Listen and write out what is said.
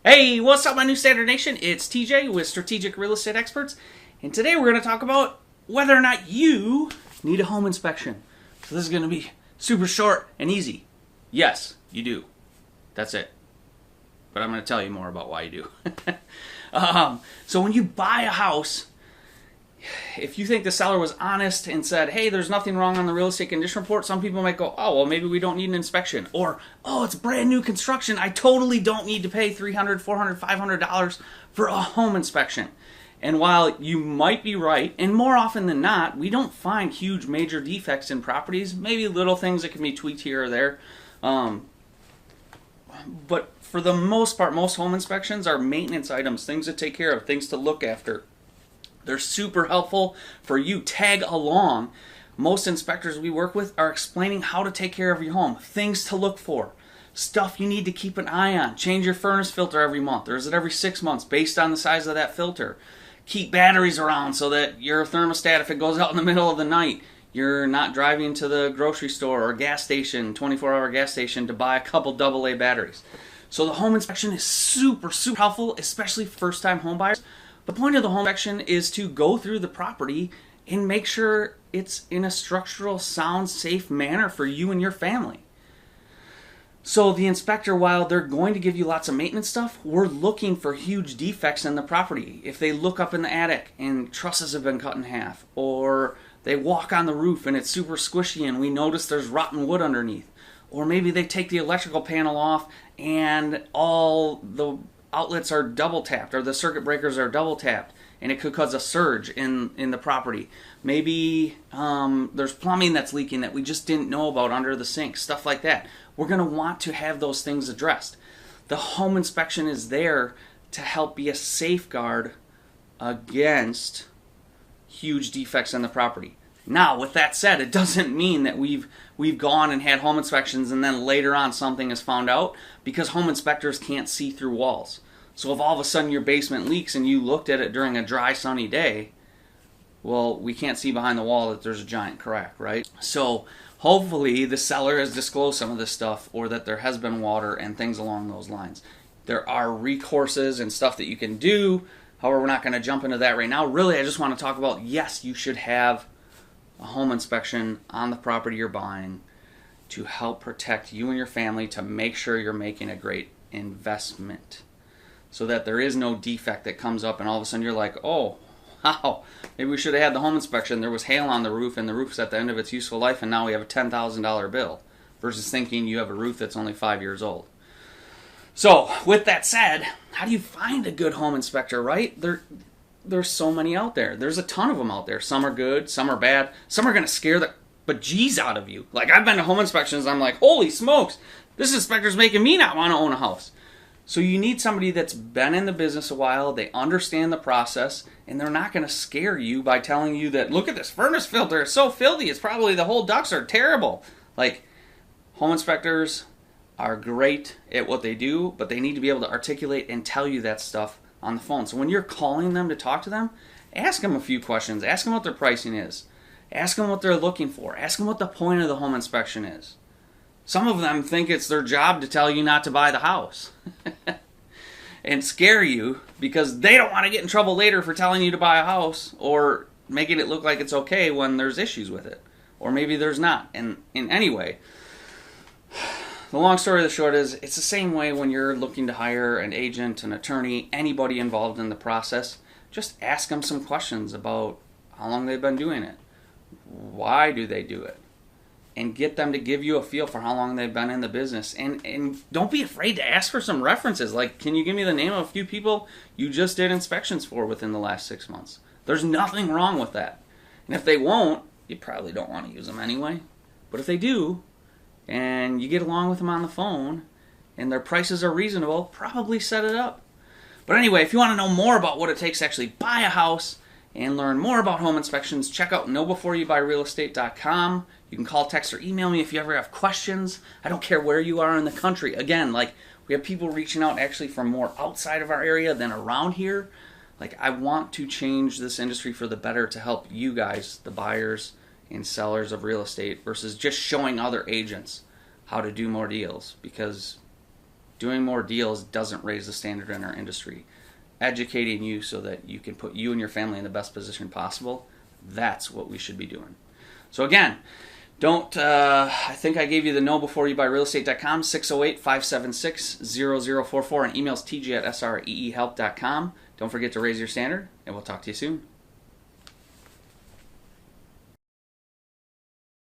Hey, what's up, my New Standard Nation? It's TJ with Strategic Real Estate Experts, and today we're going to talk about whether or not you need a home inspection. So this is going to be super short and easy. Yes, you do. That's it. But I'm going to tell you more about why you do. So when you buy a house, if you think the seller was honest and said, hey, there's nothing wrong on the real estate condition report, some people might go, oh, well, maybe we don't need an inspection. Or, oh, it's brand new construction. I totally don't need to pay $300, $400, $500 for a home inspection. And while you might be right, and more often than not, we don't find huge major defects in properties, maybe little things that can be tweaked here or there. But for the most part, most home inspections are maintenance items, things to take care of, things to look after. They're super helpful for you. Tag along. Most inspectors we work with are explaining how to take care of your home, things to look for, stuff you need to keep an eye on. Change your furnace filter every month, or is it every 6 months based on the size of that filter? Keep batteries around so that your thermostat, if it goes out in the middle of the night, you're not driving to the grocery store or gas station, 24-hour gas station, to buy a couple AA batteries. So the home inspection is super helpful, especially first-time home buyers. The point of the home inspection is to go through the property and make sure it's in a structural, sound, safe manner for you and your family. So the inspector, while they're going to give you lots of maintenance stuff, we're looking for huge defects in the property. If they look up in the attic and trusses have been cut in half, or they walk on the roof and it's super squishy and we notice there's rotten wood underneath, or maybe they take the electrical panel off and all the outlets are double tapped, or the circuit breakers are double tapped, and it could cause a surge in the property. Maybe there's plumbing that's leaking that we just didn't know about under the sink, stuff like that. We're going to want to have those things addressed. The home inspection is there to help be a safeguard against huge defects in the property. Now, with that said, it doesn't mean that we've gone and had home inspections and then later on something is found out, because home inspectors can't see through walls. So if all of a sudden your basement leaks and you looked at it during a dry, sunny day, well, we can't see behind the wall that there's a giant crack, right? So hopefully the seller has disclosed some of this stuff, or that there has been water and things along those lines. There are recourses and stuff that you can do. However, we're not going to jump into that right now. Really, I just want to talk about, yes, you should have a home inspection on the property you're buying to help protect you and your family, to make sure you're making a great investment, so that there is no defect that comes up and all of a sudden you're like, oh, wow, maybe we should have had the home inspection. There was hail on the roof and the roof's at the end of its useful life and now we have a $10,000 bill, versus thinking you have a roof that's only 5 years old. So with that said, how do you find a good home inspector, right? There's so many out there. There's a ton of them out there. Some are good, some are bad. Some are going to scare the bejeez out of you. Like, I've been to home inspections, I'm like, holy smokes, this inspector's making me not want to own a house. So you need somebody that's been in the business a while, they understand the process, and they're not going to scare you by telling you that, look at this furnace filter, it's so filthy, it's probably the whole ducts are terrible. Like, home inspectors are great at what they do, but they need to be able to articulate and tell you that stuff on the phone. So when you're calling them to talk to them, ask them a few questions. Ask them what their pricing is. Ask them what they're looking for. Ask them what the point of the home inspection is. Some of them think it's their job to tell you not to buy the house and scare you because they don't want to get in trouble later for telling you to buy a house, or making it look like it's okay when there's issues with it. Or maybe there's not. And anyway, the long story of the short is, it's the same way when you're looking to hire an agent, an attorney, anybody involved in the process. Just ask them some questions about how long they've been doing it. Why do they do it? And get them to give you a feel for how long they've been in the business. And don't be afraid to ask for some references. Like, can you give me the name of a few people you just did inspections for within the last 6 months? There's nothing wrong with that. And if they won't, you probably don't want to use them anyway. But if they do, and you get along with them on the phone, and their prices are reasonable, probably set it up. But anyway, if you want to know more about what it takes to actually buy a house and learn more about home inspections, check out knowbeforeyouBuyrealestate.com. You can call, text, or email me if you ever have questions. I don't care where you are in the country. Again, like, we have people reaching out actually from more outside of our area than around here. Like, I want to change this industry for the better to help you guys, the buyers and sellers of real estate, versus just showing other agents how to do more deals. Because Doing more deals doesn't raise the standard in our industry. Educating you so that you can put you and your family in the best position possible, that's what we should be doing. So again, I think I gave you the KnowBeforeYouBuyRealEstate.com, 608-576-0044, and emails tj@sreehelp.com. Don't forget to raise your standard, and we'll talk to you soon.